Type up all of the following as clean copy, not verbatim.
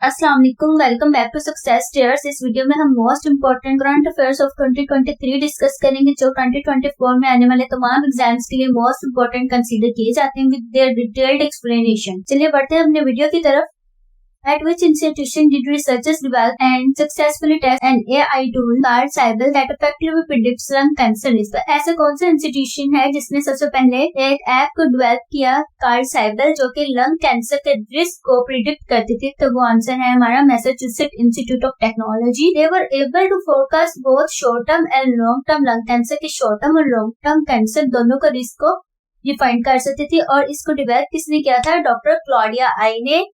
अस्सलाम वालेकुम, welcome back to success stairs. इस वीडियो में हम most important current affairs of 2023 discuss करेंगे, जो 2024 में आने वाले तमाम एग्जाम्स के लिए मोस्ट इंपोर्टेंट कंसीडर किए जाते हैं विद देयर डिटेल्ड एक्सप्लेनेशन। चलिए बढ़ते हैं अपने वीडियो की तरफ। At which institution did researchers develop and successfully test an AI tool called Cybele that effectively predicts lung cancer risk? तो ऐसा कौन सा इंस्टीट्यूशन है जिसने सबसे पहले एक ऐप को डेवलप किया called Cybele, जो कि लंग कैंसर के रिस्क को प्रिडिक्ट करती थी? तो वो आंसर है हमारा Massachusetts institute of technology. They were able to forecast both short term and long term lung cancer के short term और long term कैंसर दोनों का रिस्क को डिफाइन कर सकती थी। और इसको डेवलप किसने किया था? डॉक्टर क्लॉडिया आई ने।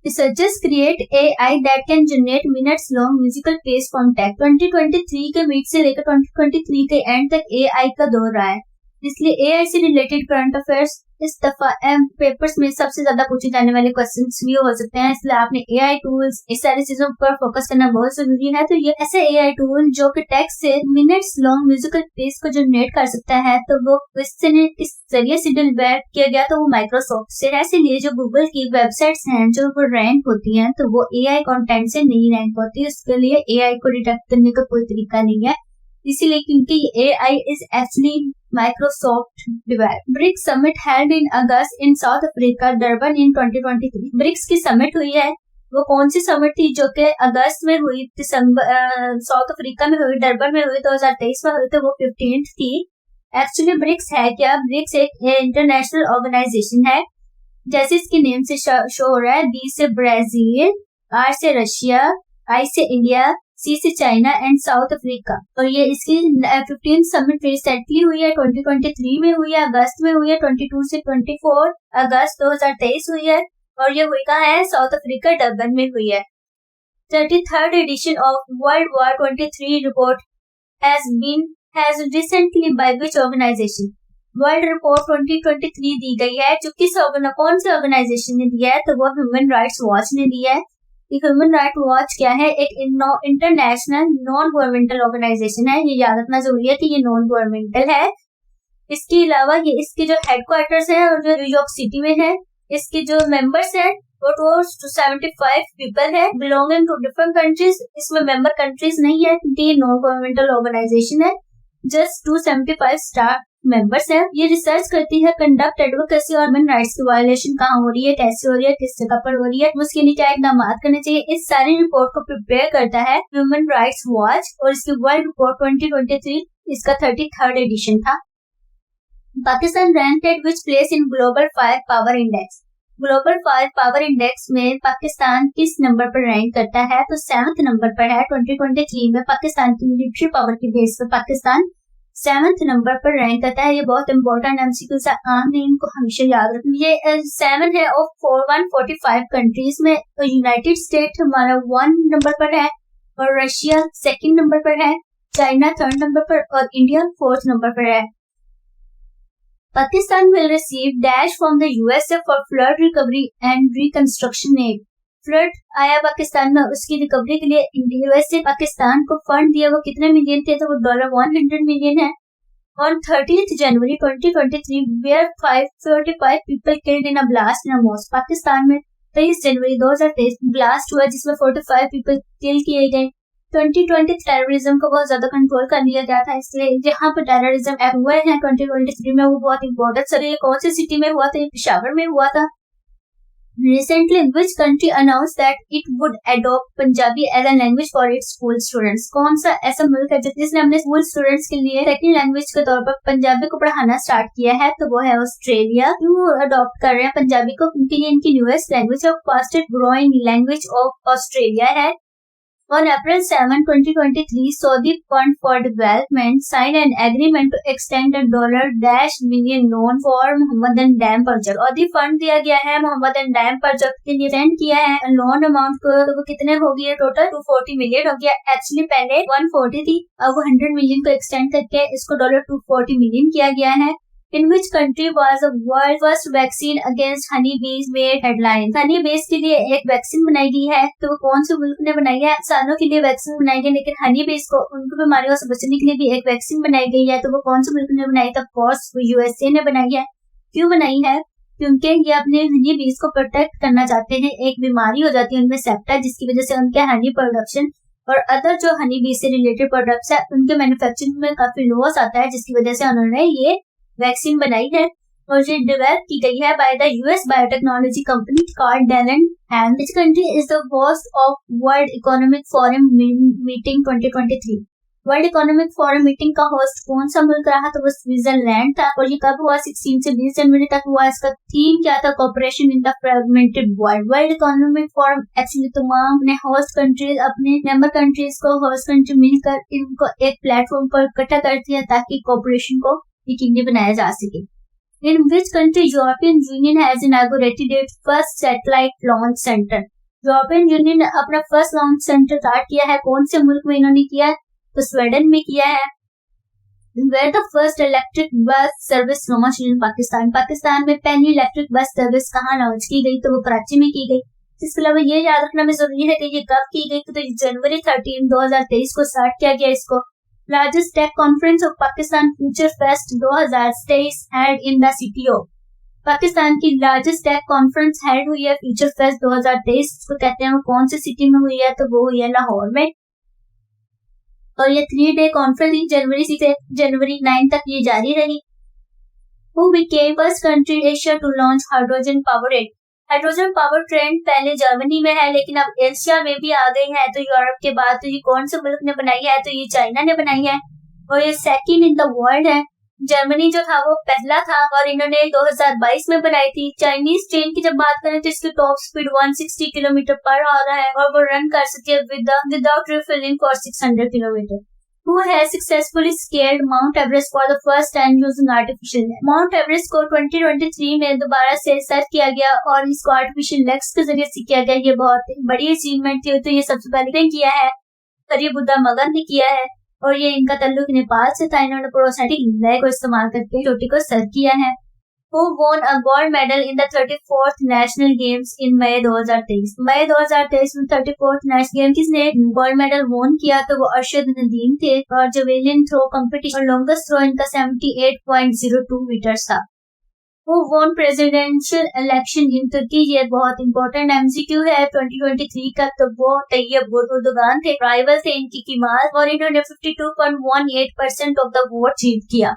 Researchers create AI that can generate minutes long musical plays from text। 2023 के मिड से लेकर 2023 के एंड तक AI का दौर रहा है, इसलिए AI से रिलेटेड करंट अफेयर्स इस दफा पेपर्स में सबसे ज्यादा पूछे जाने वाले क्वेश्चंस भी हो सकते हैं, इसलिए आपने AI टूल्स इस सारी चीजों पर फोकस करना बहुत जरूरी है। तो ये ऐसे AI टूल जो कि टेक्स्ट से मिनट्स लॉन्ग म्यूजिकल प्लेस को जनरेट कर सकता है, तो वो किस जरिए से डेवलप किया गया? तो वो माइक्रोसॉफ्ट से है। इसलिए जो गूगल की वेबसाइट्स हैं जो वो रैंक होती हैं, तो वो AI कंटेंट से नहीं रैंक होती, उसके लिए AI को डिटेक्ट करने का कोई तरीका नहीं है, इसीलिए क्योंकि AI is actually Microsoft developed। BRICS summit held in August in South Africa, Durban in 2023। BRICS की समिट हुई है, वो कौन सी समिट थी? जो कि अगस्त में हुई, साउथ अफ्रीका में हुई, डरबन में हुई, 2023 में हुई, तो वो 15th थी। एक्चुअली ब्रिक्स है क्या? ब्रिक्स एक इंटरनेशनल ऑर्गेनाइजेशन है, जैसे इसके नेम से शो हो रहा है। B से ब्राजील, R से रशिया, I से इंडिया, C से चाइना एंड साउथ अफ्रीका। और ये इसकी 15th समिट रिसेंटली हुई है, 2023 में हुई है, अगस्त में हुई है, 22 से 24 अगस्त 2023 हुई है। और ये हुई कहाँ है? साउथ अफ्रीका, डरबन में हुई है। 33rd edition of world war 23 report has recently by which organization? World report 2023 दी गई है, जो कौन से ऑर्गेनाइजेशन ने दिया है? तो वो ह्यूमन राइट्स वॉच ने दिया है। ह्यूमन राइट वॉच क्या है? एक इंटरनेशनल नॉन गवर्नमेंटल ऑर्गेनाइजेशन है। ये याद रखना जरूरी है कि ये नॉन गवर्नमेंटल है। इसके अलावा ये इसके जो हेडक्वार्टर्स है और जो न्यूयॉर्क सिटी में है, इसके जो मेंबर्स है वो 75 पीपल है, बिलोंगिंग टू डिफरेंट कंट्रीज। इसमें मेंबर कंट्रीज नहीं है क्योंकि ये नॉन गवर्नमेंटल ऑर्गेनाइजेशन है, जस्ट 275 स्टाफ मेंबर्स है। ये रिसर्च करती है, कंडक्ट एडवोकेसी और ह्यूमन राइट्स की वायलेशन कहाँ हो रही है, कैसे हो रही है, किस जगह पर हो रही है, उसके लिए क्या इकदाम करने चाहिए। इस सारी रिपोर्ट को प्रिपेयर करता है ह्यूमन राइट्स वॉच, और इसकी वर्ल्ड रिपोर्ट 2023 इसका 33rd एडिशन था। Pakistan ranked at which place in global fire power index? Global fire power index में पाकिस्तान किस नंबर पर रैंक करता है? तो 7th नंबर पर है। 2023 में पाकिस्तान की मिलिट्री पावर की बेस पर पाकिस्तान 7th नंबर पर रैंक करता है। ये बहुत इंपॉर्टेंट एमसीक्यू है, आपने इनको हमेशा याद रखना। ये 7 है ऑफ 145 कंट्रीज में। तो यूनाइटेड स्टेट हमारा 1 नंबर पर है, और रशिया 2nd नंबर पर है, चाइना 3rd नंबर पर, और इंडिया 4th नंबर पर है। Pakistan will receive dash from the USA for flood recovery and reconstruction aid। Flood आया पाकिस्तान में, उसकी रिकवरी के लिए यूएसए पाकिस्तान को फंड दिया। वो कितने मिलियन थे? तो वो $100 मिलियन है। On 30th January 2023 where 535 people killed in a blast in a mosque। Pakistan में 23 जनवरी 2023 ब्लास्ट हुआ जिसमें 45 पीपल किल किए गए। 2020 टेररिज्म को बहुत ज्यादा कंट्रोल कर लिया गया था, इसलिए जहाँ पर टेररिज्म एक्ट हुए हैं 2023 में, वो बहुत इम्पोर्टेंट। सर ये कौन सी सिटी में हुआ था? पेशावर में हुआ था। Recently, which country announced that it would adopt Punjabi as a language for its school students? कौन सा ऐसा मुल्क है जिसने अपने स्कूल स्टूडेंट्स के लिए सेकंड लैंग्वेज के तौर पर पंजाबी को पढ़ाना स्टार्ट किया है? तो वो है ऑस्ट्रेलिया। क्यों अडॉप्ट कर रहे हैं पंजाबी को? क्योंकि ये इनकी न्यूएस्ट लैंग्वेज और fastest growing language of Australia है। On April 7, 2023, Saudi Fund for Development signed an agreement to extend a $1 million loan for Mohammedan dam project. और फंड दिया गया है मोहम्मदन डैम प्रोजेक्ट के लिए, सेंड किया है। लोन अमाउंट को तो वो कितने हो गया? टोटल 240 मिलियन हो गया। एक्चुअली पहले 140 थी, अब वो 100 मिलियन को एक्सटेंड करके इसको $240 मिलियन किया गया है। In which country was the world's first vaccine against honeybees made headlines? Honey base के लिए एक वैक्सीन बनाई गई है, तो वो कौन से मुल्क ने बनाई है? इंसानों के लिए वैक्सीन बनाई गई, लेकिन हनी बेस को उनको बीमारियों से बचने के लिए भी एक वैक्सीन बनाई गई है, तो वो कौन से मुल्क ने बनाई? तो ऑफ कोर्स वो यूएसए ने बनाई है। क्यों बनाई है? क्योंकि ये अपने हनी बीज को प्रोटेक्ट करना चाहते हैं। एक बीमारी हो जाती है उनमें सेप्टा, जिसकी वजह से उनके हनी प्रोडक्शन और अदर जो हनी बीज से रिलेटेड प्रोडक्ट्स है उनके मैन्युफैक्चरिंग में काफी लॉस आता है, जिसकी वजह से उन्होंने ये वैक्सीन बनाई है और ये डेवलप की गई है by the US biotechnology company called Dillon and this country is the host of world economic forum meeting 2023। World economic forum meeting का होस्ट कौन सा मुल्क रहा, तो वो स्विट्जरलैंड था। और ये कब हुआ? 16 से 20 जनवरी तक हुआ। इसका थीम क्या था? Cooperation in the fragmented world. World economic forum actually तमाम अपने होस्ट कंट्रीज, अपने मेंबर कंट्रीज को होस्ट कंट्री मिलकर इनको एक प्लेटफॉर्म पर इकट्ठा करती है ताकि कोऑपरेशन को यकीनी बनाया जा सके। In which country European Union has inaugurated its first satellite launch center? European union ने अपना फर्स्ट लॉन्च सेंटर स्टार्ट किया है। कौन से मुल्क में इन्होंने किया है? तो स्वीडन में किया है। Where the first electric bus service launched in Pakistan? Pakistan में पहली इलेक्ट्रिक बस सर्विस कहाँ लॉन्च की गई? तो वो कराची में की गई। इसके अलावा ये याद रखना में जरूरी है कि ये कब की गई? तो जनवरी 13, 2023 को स्टार्ट किया गया इसको। Largest Tech Conference of Pakistan Future Fest 2023 held in the city of Pakistan की लार्जेस्ट टेक कॉन्फ्रेंस हेड हुई है फ्यूचर फेस्ट 2023 को कहते हैं। वो कौन सी सिटी में हुई है? तो वो हुई है लाहौर में। और ये 3 डे कॉन्फ्रेंस जनवरी 6 से जनवरी 9 तक ये जारी रही। Who became first country in Asia to launch hydrogen powered? Hydrogen power trend पहले जर्मनी में है लेकिन अब एशिया में भी आ गई है। तो यूरोप के बाद तो ये कौन से मुल्क ने बनाई है? तो ये चाइना ने बनाई है और ये सेकंड इन द वर्ल्ड है। जर्मनी जो था वो पहला था और इन्होंने 2022 में बनाई थी। चाइनीज ट्रेन की जब बात करें तो इसकी top speed 160 kilometre per hour है और वो रन कर सकती है without refilling for 600 kilometre. Who has successfully scaled Mount Everest for the first time using artificial legs? Mount Everest को 2023 में दोबारा से सर्च किया गया और इसको आर्टिफिशियल लेग्स के जरिए से किया गया। ये बहुत बड़ी अचीवमेंट थी। तो ये सबसे पहले किया है और ये बुद्धा मगन ने किया है और ये इनका ताल्लुक नेपाल से था। इन्होंने प्रोस्थेटिक लेग को इस्तेमाल करके चोटी को सर किया है। Who won a gold medal in the 34th National Games in मई 2023? मई 2023 में 34th National Games किसने गोल्ड मेडल वोन किया? तो वो अरशद नदीम थे और जेवेलिन थ्रो कंपटीशन और लॉन्गेस्ट थ्रो इनका 78.02 मीटर्स था। Who won presidential election in Turkey? ये बहुत इंपॉर्टेंट MCQ है 2023 का। तो वो तैयब एर्दोगान थे, राइवल थे इनकी कीमाल और इन्होंने 52.18% ऑफ द वोट जीत किया।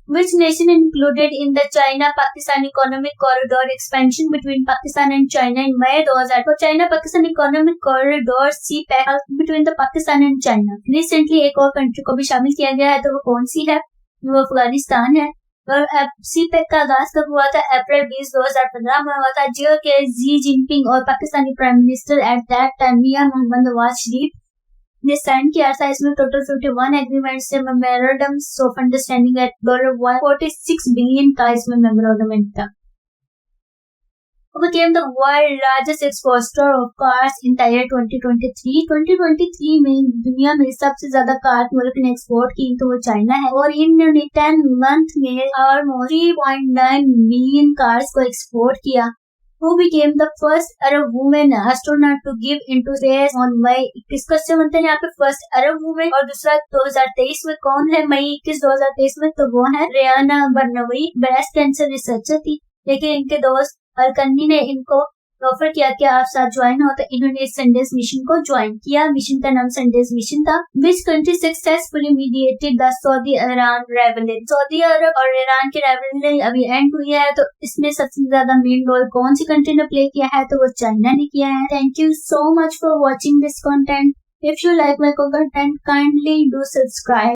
Which nation included in the China-Pakistan Economic Corridor expansion between Pakistan and China in May 2000? तो China Pakistan economic corridor CPEC between the Pakistan and China recently एक और country को भी शामिल किया गया है। तो वो कौन सी है? वो अफगानिस्तान है। और CPEC का आगाज कब हुआ था? अप्रैल 20, 2015 में हुआ था। जो के जी जिनपिंग और Pakistani prime minister at that time Mian Mohammad Nawaz Sharif ने साइन किया था। इसमें टोटल 51 एग्रीमेंट्स से memorandums of understanding at $146 billion का इसमें मेमोरेंडम था। became the world largest exporter of cars in the year 2023। 2023 में दुनिया में सबसे ज्यादा कार मुल्क ने एक्सपोर्ट की तो वो चाइना है और इन्होंने 10 मंथ में ऑलमोस्ट 3.9 मिलियन कार्स को एक्सपोर्ट किया। Who became the first Arab woman astronaut to give into space on May 21 question बनते हैं यहाँ पे फर्स्ट अरब वुमेन और दूसरा 2023 में कौन है? मई 21, 2023 में तो वो है रियाना बर्नवी। ब्रेस्ट कैंसर रिसर्चर थी लेकिन इनके दोस्त अलकन्नी ने इनको ऑफर किया कि आप साथ ज्वाइन हो तो इन्होंने संडेस मिशन को ज्वाइन किया। मिशन का नाम संडेस मिशन था। Which country successfully mediated the Saudi-Iran rivalry? Saudi Arab और ईरान की rivalry अभी एंड हुई है तो इसमें सबसे ज्यादा मेन रोल कौन सी कंट्री ने प्ले किया है? तो वो चाइना ने किया है। Thank you so much for watching this content. If you like my content, kindly do subscribe.